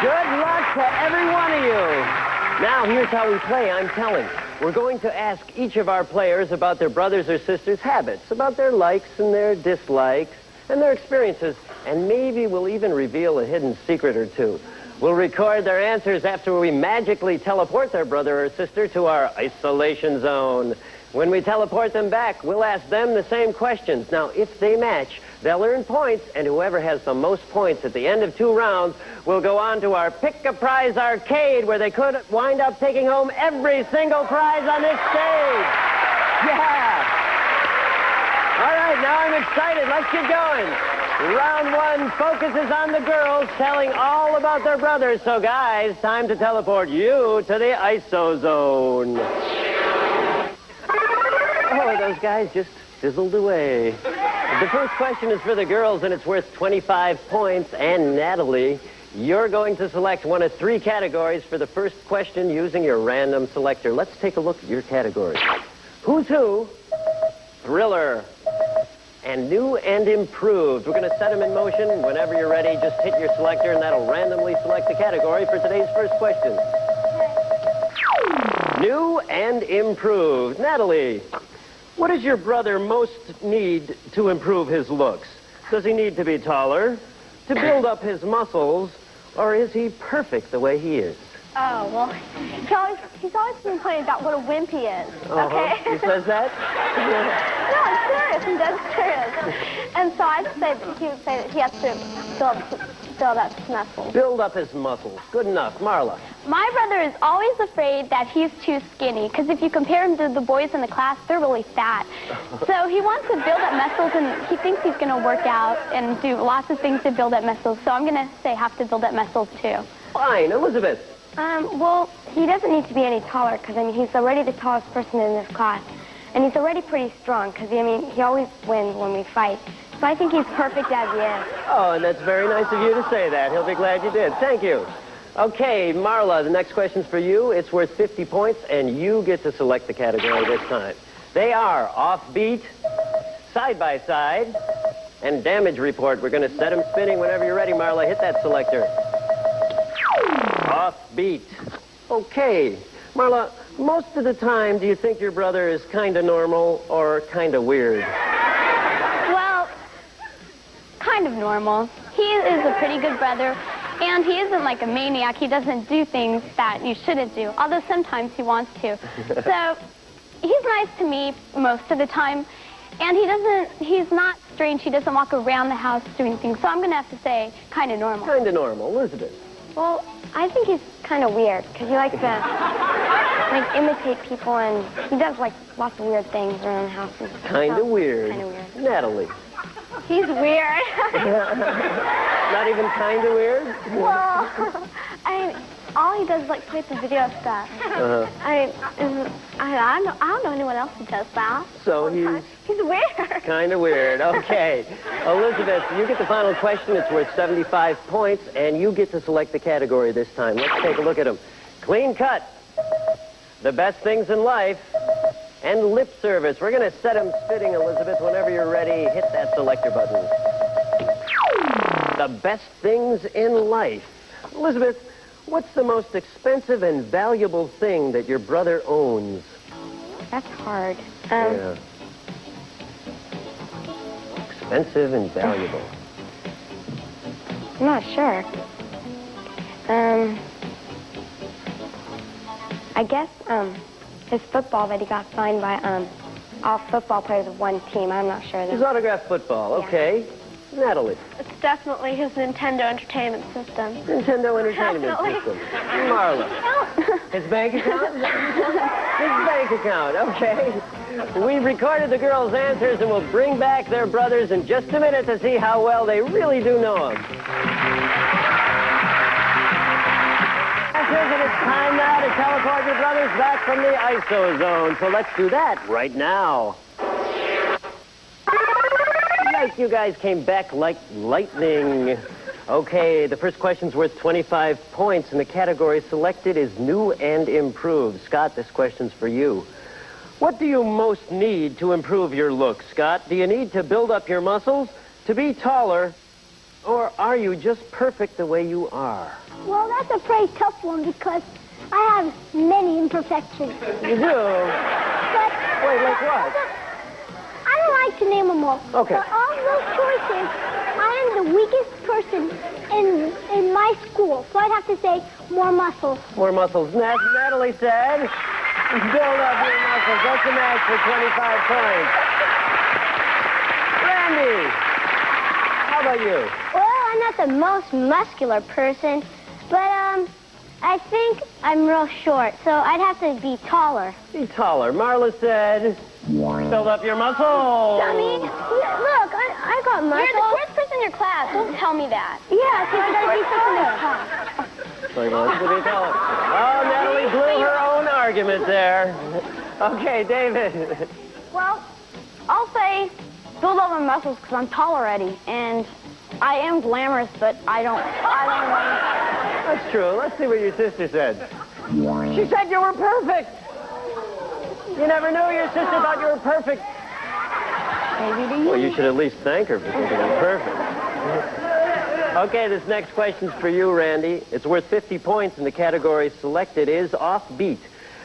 Good luck to every one of you. Now, here's how we play. I'm telling. We're going to ask each of our players about their brothers or sisters' habits, about their likes and their dislikes, and their experiences, and maybe we'll even reveal a hidden secret or two. We'll record their answers after we magically teleport their brother or sister to our isolation zone. When we teleport them back, we'll ask them the same questions. Now, if they match, they'll earn points, and whoever has the most points at the end of 2 rounds will go on to our Pick-a-Prize arcade, where they could wind up taking home every single prize on this stage. Yeah! All right, now I'm excited. Let's get going. Round 1 focuses on the girls telling all about their brothers. So, guys, time to teleport you to the ISO zone. Oh, those guys just fizzled away. The first question is for the girls, and it's worth 25 points. And, Natalie, you're going to select one of 3 categories for the first question using your random selector. Let's take a look at your categories. Who's Who, Thriller, and New and Improved. We're going to set them in motion. Whenever you're ready, just hit your selector, and that'll randomly select the category for today's first question. New and Improved. Natalie, what does your brother most need to improve his looks? Does he need to be taller, to build up his muscles, or is he perfect the way he is? Oh, well, he's always been complaining about what a wimp he is, okay? He says that? No, I'm serious. I'm dead serious. And so I'd say that he would say that he has to build up his muscles. Build up his muscles. Good enough. Marla. My brother is always afraid that he's too skinny, because if you compare him to the boys in the class, they're really fat. So he wants to build up muscles, and he thinks he's going to work out and do lots of things to build up muscles. So I'm going to say have to build up muscles, too. Fine. Elizabeth. Well, he doesn't need to be any taller, because, I mean, he's already the tallest person in this class. And he's already pretty strong, because, I mean, he always wins when we fight. So I think he's perfect as he is. Oh, and that's very nice of you to say that. He'll be glad you did. Thank you. Okay, Marla, the next question's for you. It's worth 50 points, and you get to select the category this time. They are Offbeat, Side by Side, and Damage Report. We're going to set them spinning whenever you're ready, Marla. Hit that selector. Offbeat. Okay. Marla, most of the time, do you think your brother is kind of normal or kind of weird? Well, kind of normal. He is a pretty good brother, and he isn't like a maniac. He doesn't do things that you shouldn't do, although sometimes he wants to. So he's nice to me most of the time, and he's not strange. He doesn't walk around the house doing things. So I'm going to have to say kind of normal. Kind of normal. Elizabeth. Well, I think he's kind of weird, because he likes to, like, imitate people, and he does, like, lots of weird things around the house. Kind of weird. Kind of weird. Natalie. He's weird. Not even kind of weird? Well, all he does is, like, play some video stuff. I don't know anyone else who does that. So he's weird. kind of weird. Okay. Elizabeth, you get the final question. It's worth 75 points, and you get to select the category this time. Let's take a look at them. Clean cut, the best things in life, and lip service. We're going to set them spinning, Elizabeth. Whenever you're ready, hit that selector button. The best things in life. Elizabeth, what's the most expensive and valuable thing that your brother owns? That's hard. Yeah. Expensive and valuable. I'm not sure. I guess, his football that he got signed by, all football players of one team. I'm not sure. His autographed football. Okay. Natalie. It's definitely his Nintendo Entertainment System. Nintendo Entertainment Definitely. System. Marla. His bank account? His bank account, okay. We've recorded the girls' answers, and we'll bring back their brothers in just a minute to see how well they really do know them. And it's time now to teleport your brothers back from the ISO zone. So let's do that right now. Nice, you guys came back like lightning. Okay, the first question's worth 25 points, and the category selected is New and Improved. Scott, this question's for you. What do you most need to improve your look, Scott? Do you need to build up your muscles, to be taller, or are you just perfect the way you are? Well, that's a pretty tough one because I have many imperfections. You do? But Wait, like what? I don't like to name them all. Okay. But of those choices, I am the weakest person in my school. So I'd have to say more muscles. More muscles. Natalie said, build up your muscles. That's a match for 25 points. Randy, how about you? Well, I'm not the most muscular person, but I think I'm real short, so I'd have to be taller. Be taller. Marla said, build up your muscles. Dummy, look, I got muscles. You're the first person in your class. Don't tell me that. Yeah, because I gotta be first in this class. So he wants to be taller. Oh, Natalie blew her own argument there. Okay, David. Well, I'll say build up my muscles because I'm tall already, and I am glamorous, but I don't That's true. Let's see what your sister said. She said you were perfect. You never knew your sister thought you were perfect. Maybe do you? Well, you should at least thank her for thinking you're perfect. Okay, this next question's for you, Randy. It's worth 50 points, and the category selected is offbeat.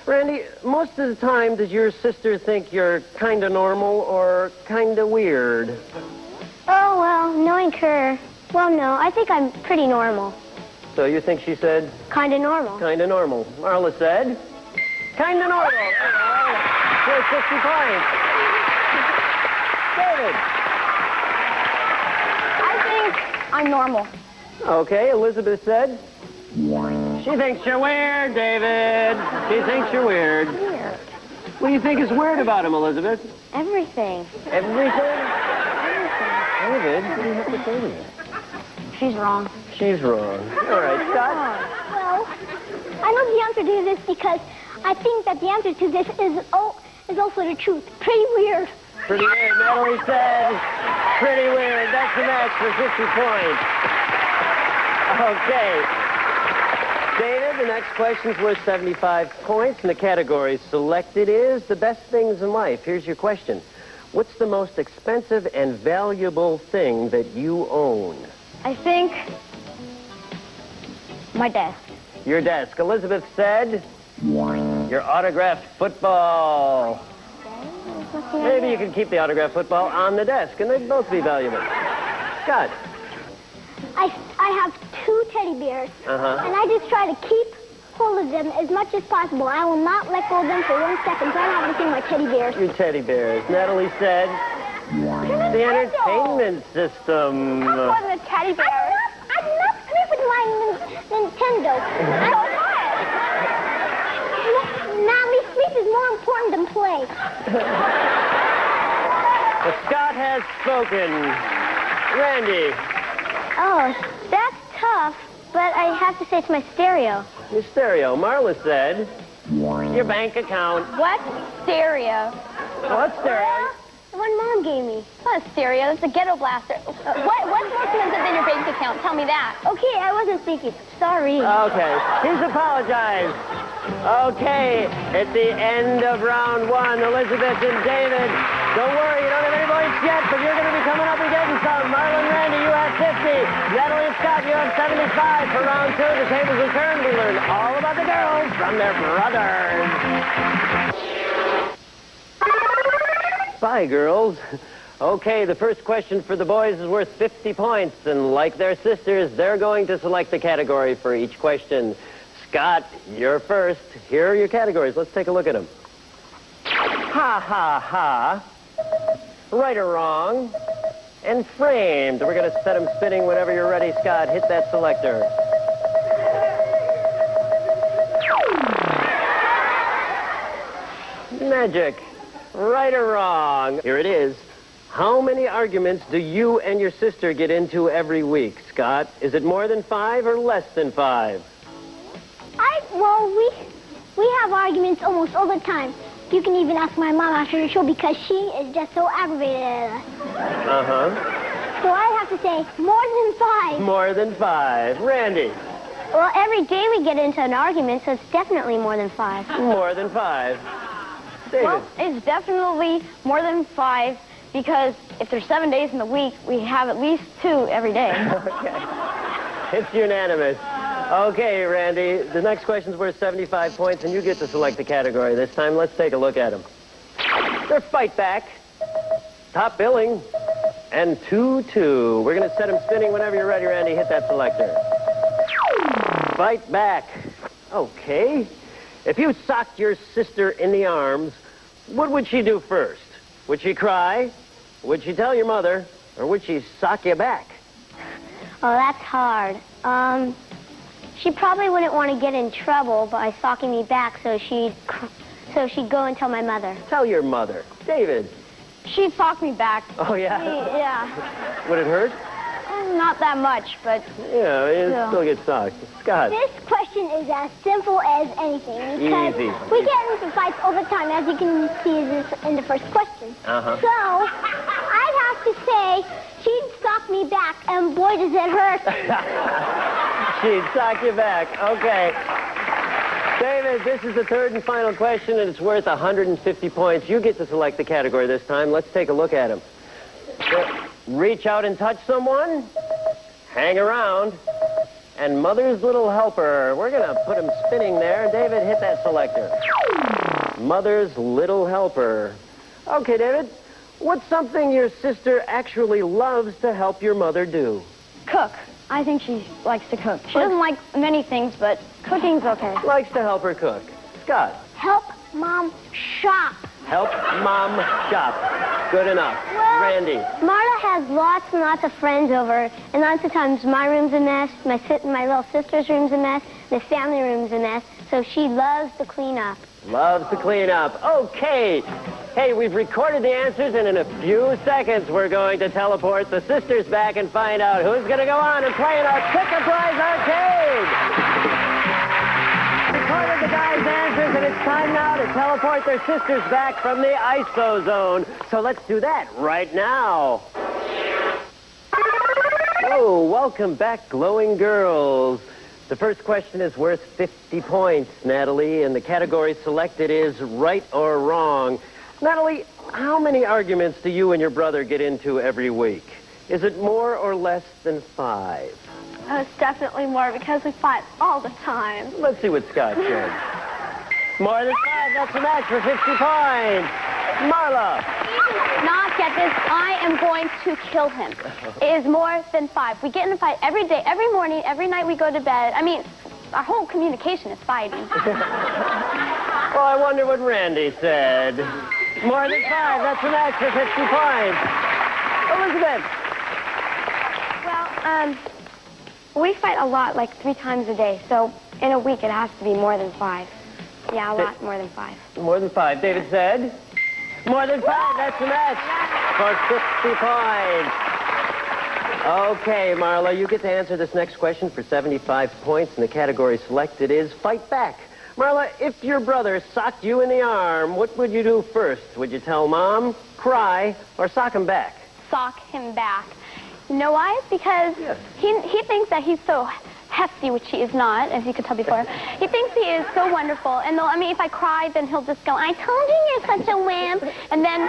Randy, most of the time, does your sister think you're kind of normal or kind of weird? Oh, well, knowing her, well, no, I think I'm pretty normal. So you think she said Kind of normal. kind of normal. Marla said kind of normal. Here's 50 points. David. I think I'm normal. Okay, Elizabeth said she thinks you're weird, David. She thinks you're weird. Weird. What do you think is weird about him, Elizabeth? Everything. Everything? David, what do you have to say to that? She's wrong. She's wrong. All right, Scott. Well, I know the answer to this because I think that the answer to this is also the truth. Pretty weird. Pretty weird. Natalie said pretty weird. That's a match for 50 points. Okay. David, the next question's worth 75 points, and the category selected is the best things in life. Here's your question. What's the most expensive and valuable thing that you own? I think my desk. Your desk. Elizabeth said your autographed football. Maybe you can keep the autographed football on the desk, and they'd both be valuable. Scott. I have 2 teddy bears, and I just try to keep hold of them as much as possible. I will not let go of them for 1 second, so I don't have to see my teddy bears. Your teddy bears. Natalie said the entertainment system. How fun the teddy bear? I'm not sleep with my Nintendo. Natalie, sleep is more important than play. Well, Scott has spoken. Randy. Oh, that's tough, but I have to say it's my stereo. Your stereo. Marla said your bank account. What? Stereo. What stereo? The one Mom gave me. Not a stereo. It's a ghetto blaster. What's more expensive than your bank account? Tell me that. Okay, I wasn't thinking. Sorry. Okay. He's apologized. Okay. At the end of round 1, Elizabeth and David. Don't worry, you don't have any points yet, but you're going to be coming up and getting some. Marlon, Randy, you have 50. Natalie and Scott, you have 75. For round 2, the tables will turn. We learn all about the girls from their brothers. Bye, girls. Okay, the first question for the boys is worth 50 points, and like their sisters, they're going to select the category for each question. Scott, you're first. Here are your categories. Let's take a look at them. Ha, ha, ha. Right or wrong. And framed. We're going to set them spinning whenever you're ready, Scott. Hit that selector. Magic. Right or wrong. Here it is. How many arguments do you and your sister get into every week, Scott? Is it more than 5 or less than 5? Well, we have arguments almost all the time. You can even ask my mom after the show because she is just so aggravated at us. Uh-huh. So I have to say more than 5. More than 5. Randy. Well, every day we get into an argument, so it's definitely more than 5. More than 5. David. Well, it's definitely more than 5 because if there's 7 days in the week, we have at least 2 every day. Okay. It's unanimous. Okay, Randy, the next question's worth 75 points, and you get to select the category this time. Let's take a look at them. They're fight back, top billing, and 2-2. We're going to set them spinning whenever you're ready, Randy. Hit that selector. Fight back. Okay. If you socked your sister in the arms, what would she do first? Would she cry? Would she tell your mother? Or would she sock you back? Oh, that's hard. She probably wouldn't want to get in trouble by socking me back, so she'd go and tell my mother. Tell your mother. David. She'd sock me back. Oh, yeah? Yeah. Would it hurt? Not that much, but... Yeah, you still get socked. Scott. This question is as simple as anything. Because Easy. we get into fights all the time, as you can see in the first question. Uh-huh. So, I'd have to say she'd sock me back, and boy, does it hurt. She'd sock you back. Okay. David, this is the third and final question, and it's worth 150 points. You get to select the category this time. Let's take a look at them. Reach out and touch someone, hang around, and Mother's Little Helper. We're going to put him spinning there. David, hit that selector. Mother's Little Helper. Okay, David, what's something your sister actually loves to help your mother do? Cook. I think she likes to cook. She doesn't like many things, but cooking's okay. Likes to help her cook. Scott. Help Mom shop. Help Mom shop. Good enough. Well, Randy. Marla has lots and lots of friends over, and lots of times my room's a mess, my little sister's room's a mess, the family room's a mess, so she loves to clean up. Loves to clean up. Okay. Hey, we've recorded the answers, and in a few seconds, we're going to teleport the sisters back and find out who's going to go on and play in our Pick-a-Prize Arcade. Recorded the guys' answers, and it's time now to teleport their sisters back from the ISO zone. So let's do that right now. Oh, welcome back, glowing girls. The first question is worth 50 points, Natalie, and the category selected is right or wrong. Natalie, how many arguments do you and your brother get into every week? Is it more or less than 5? Oh, it's definitely more because we fight all the time. Let's see what Scott said. More than 5, that's a match for 50 points. Marla. Not get this. I am going to kill him. It is more than 5. We get in a fight every day, every morning, every night we go to bed. I mean, our whole communication is fighting. Well, I wonder what Randy said. More than 5, that's a match for 50 points. Elizabeth. Well, we fight a lot, like 3 times a day. So in a week, it has to be more than 5. Yeah, a lot more than 5. More than 5. David said? More than 5, that's a match for 50 points. Okay, Marla, you get to answer this next question for 75 points, and the category selected is Fight Back. Marla, if your brother socked you in the arm, what would you do first? Would you tell Mom, cry, or sock him back? Sock him back. You know why? Because he thinks that he's so hefty, which he is not, as you could tell before. He thinks he is so wonderful, and I mean, if I cry, then he'll just go, I told you you're such a wimp, and then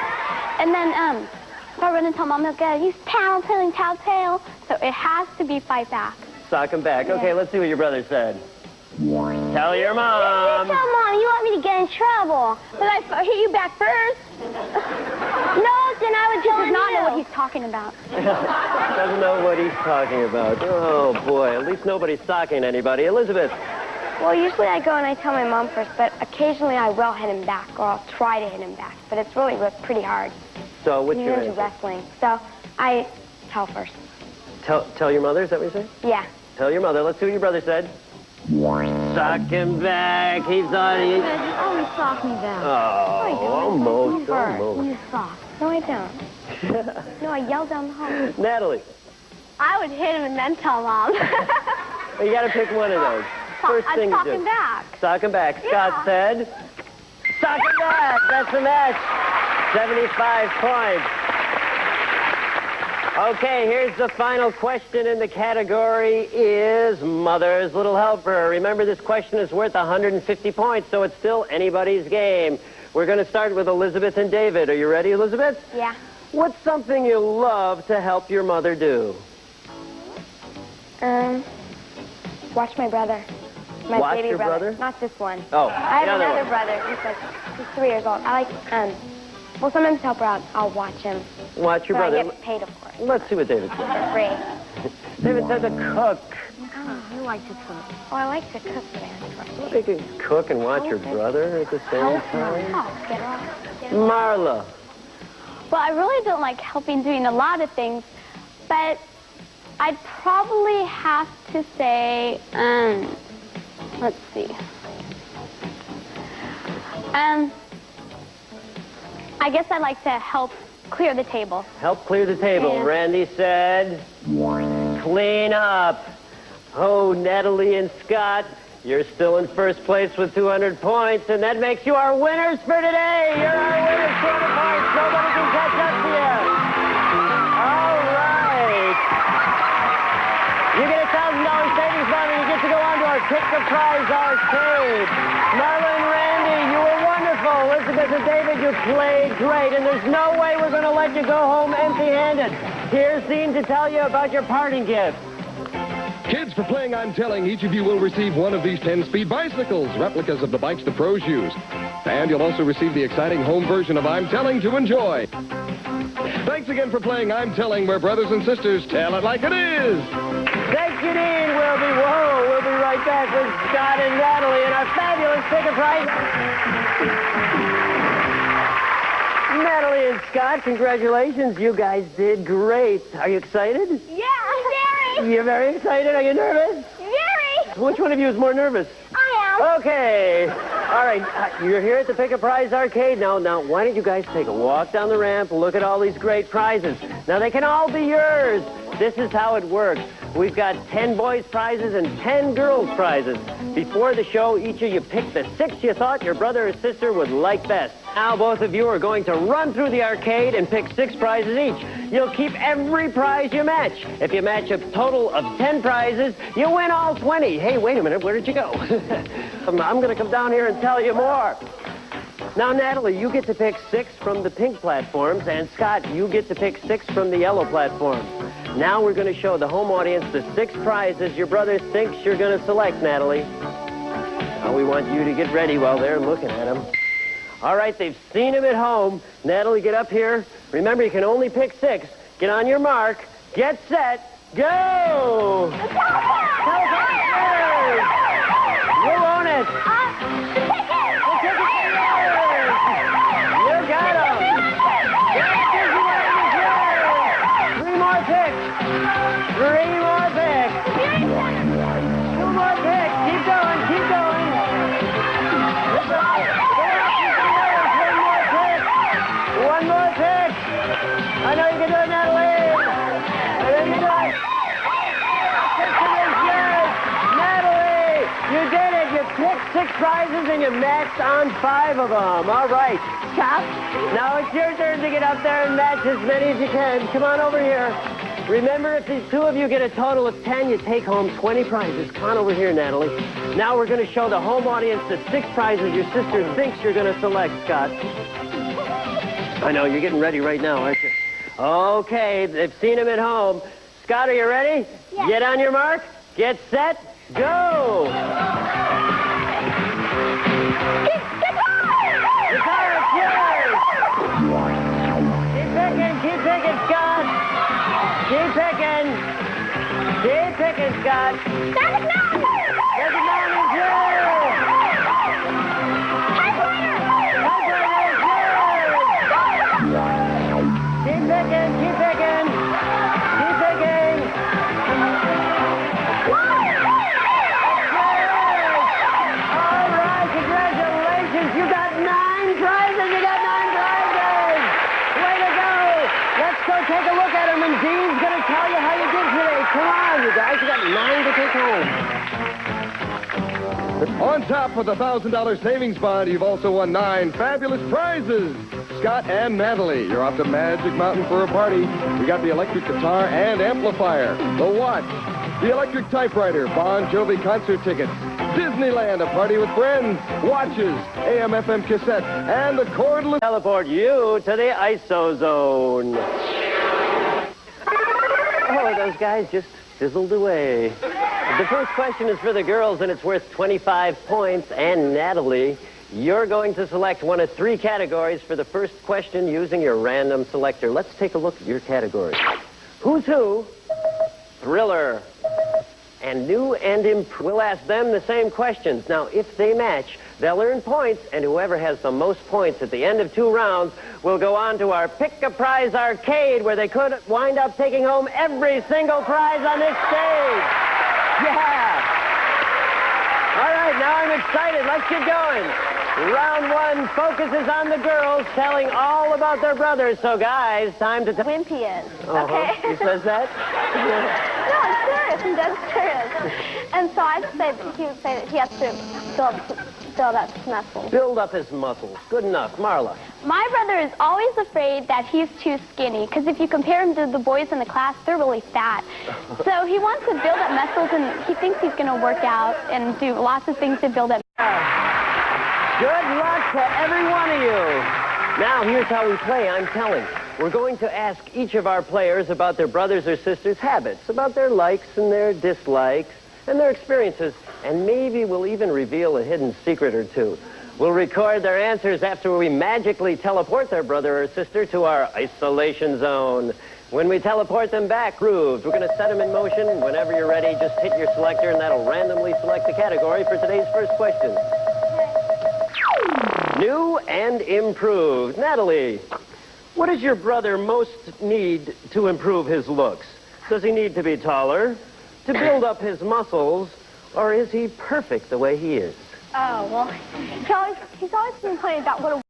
if I run and tell Mom, he'll go, he's tattletale. So it has to be fight back. Sock him back. Okay, let's see what your brother said. Tell your mom. Tell Mom, you want me to get in trouble. But I hit you back first. No, then I would tell He does him not know you. what he's talking about. Doesn't know what he's talking about. Oh, boy. At least nobody's socking anybody. Elizabeth. Well, usually I go and I tell my mom first, but occasionally I will hit him back, or I'll try to hit him back. But it's really pretty hard. So what's When your you're into answer? wrestling. So I tell first. Tell your mother, is that what you say? Yeah. Tell your mother. Let's see what your brother said. Sock him back. He's on. You always sock me back. Oh, almost. Almost. You sock. No, I don't. No, I yell down the hall. Natalie. I would hit him and then tell Mom. You got to pick one of those. First I'd thing sock to do. him back. Sock him back. Scott said, sock him back. That's the match. 75 points. Okay, here's the final question in the category is Mother's Little Helper. Remember, this question is worth 150 points, so it's still anybody's game. We're going to start with Elizabeth and David. Are you ready, Elizabeth? Yeah. What's something you love to help your mother do? Watch my brother. My Watch baby your brother? Not this one. Oh, I have the other another one. brother. He's 3 years old. I like, well, sometimes help her out. I'll watch him. Watch your But brother. I get paid, of course. Let's see what David says. For free. David says a cook. Oh, you like to cook. Oh, I like to cook, man. You can cook and watch your brother at the same time. Oh, get her off. Marla. Well, I really don't like helping doing a lot of things, but I'd probably have to say, let's see. I guess I'd like to help clear the table. Help clear the table. Yeah. Randy said, clean up. Oh, Natalie and Scott, you're still in first place with 200 points, and that makes you our winners for today. You're our winners, 200 points. Nobody can catch up to you. All right. You get a $1,000 savings bond, and you get to go on to our Pick the Prize arcade. Marla and Randy, you were wonderful. Elizabeth and David, you played great, and there's no way we're going to let you go home empty-handed. Here's Dean to tell you about your parting gift. Kids, for playing I'm Telling, each of you will receive one of these 10-speed bicycles, replicas of the bikes the pros use. And you'll also receive the exciting home version of I'm Telling to enjoy. Thanks again for playing I'm Telling, where brothers and sisters tell it like it is. Thank you, Dean. We'll be right back with Scott and Natalie and our fabulous Pick a Prize. Natalie and Scott, congratulations. You guys did great. Are you excited? Yeah, very. You're very excited. Are you nervous? Very. Which one of you is more nervous? I am. Okay. All right. You're here at the Pick a Prize arcade. Now, why don't you guys take a walk down the ramp, look at all these great prizes. Now, they can all be yours. This is how it works. We've got 10 boys' prizes and 10 girls' prizes. Before the show, each of you picked the 6 you thought your brother or sister would like best. Now, both of you are going to run through the arcade and pick 6 prizes each. You'll keep every prize you match. If you match a total of 10 prizes, you win all 20. Hey, wait a minute. Where did you go? I'm going to come down here and tell you more. Now, Natalie, you get to pick 6 from the pink platforms, and Scott, you get to pick 6 from the yellow platforms. Now we're going to show the home audience the 6 prizes your brother thinks you're going to select, Natalie. Now we want you to get ready while they're looking at them. All right, they've seen him at home. Natalie, get up here. Remember, you can only pick 6. Get on your mark. Get set. Go! Telephone! You own it. You got him. 3 more picks. 3 more picks. 2 more picks. Keep going. Keep going. One more pick. I know you can do it, Natalie. I know you can do it. Natalie, you did it. You picked 6 prizes and you matched on 5 of them. All right. Scott, now it's your turn to get up there and match as many as you can. Come on over here. Remember, if the 2 of you get a total of 10, you take home 20 prizes. Come on over here, Natalie. Now we're going to show the home audience the 6 prizes your sister thinks you're going to select, Scott. I know, you're getting ready right now, aren't you? Okay, they've seen him at home. Scott, are you ready? Yes. Get on your mark. Get set. Go! Guitar, it's yours! Keep picking, Scott! Keep picking! Keep picking, Scott! Magic Mountain is yours! Keep picking, keep picking! Keep picking! All right, congratulations! You got 9 prizes! You got 9 prizes! Way to go! Let's go take a look at them, and Dean's going to tell you how you did today. Come on, you guys. You got 9 to take home. On top with a $1,000 savings bond, you've also won 9 fabulous prizes. Scott and Natalie, you're off to Magic Mountain for a party. We got the electric guitar and amplifier, the watch, the electric typewriter, Bon Jovi concert tickets, Disneyland, a party with friends, watches, AM/FM cassette, and the cordless... Teleport you to the ISO zone. Oh, those guys just fizzled away. The first question is for the girls, and it's worth 25 points. And Natalie, you're going to select one of 3 categories for the first question using your random selector. Let's take a look at your categories. Who's Who, Thriller, and New and Improved. We'll ask them the same questions. Now, if they match, they'll earn points, and whoever has the most points at the end of 2 rounds will go on to our Pick a Prize arcade, where they could wind up taking home every single prize on this stage. Yeah! All right, now I'm excited. Let's get going. Round 1 focuses on the girls telling all about their brothers. So, guys, time to... Wimpy is. Okay. He says that? No, I'm serious. He does serious. And so I'd say that he would say that he has to build up his muscles. Build up his muscles. Good enough. Marla. My brother is always afraid that he's too skinny, because if you compare him to the boys in the class, they're really fat. So he wants to build up muscles, and he thinks he's going to work out and do lots of things to build up. Good luck to every one of you. Now, here's how we play. I'm telling. We're going to ask each of our players about their brothers or sisters' habits, about their likes and their dislikes, and their experiences, and maybe we'll even reveal a hidden secret or 2. We'll record their answers after we magically teleport their brother or sister to our isolation zone. When we teleport them back, grooved, we're going to set them in motion. Whenever you're ready, just hit your selector, and that'll randomly select the category for today's first question. New and Improved. Natalie, what does your brother most need to improve his looks? Does he need to be taller, to build up his muscles, or is he perfect the way he is? Oh, well, he's always been complaining about what a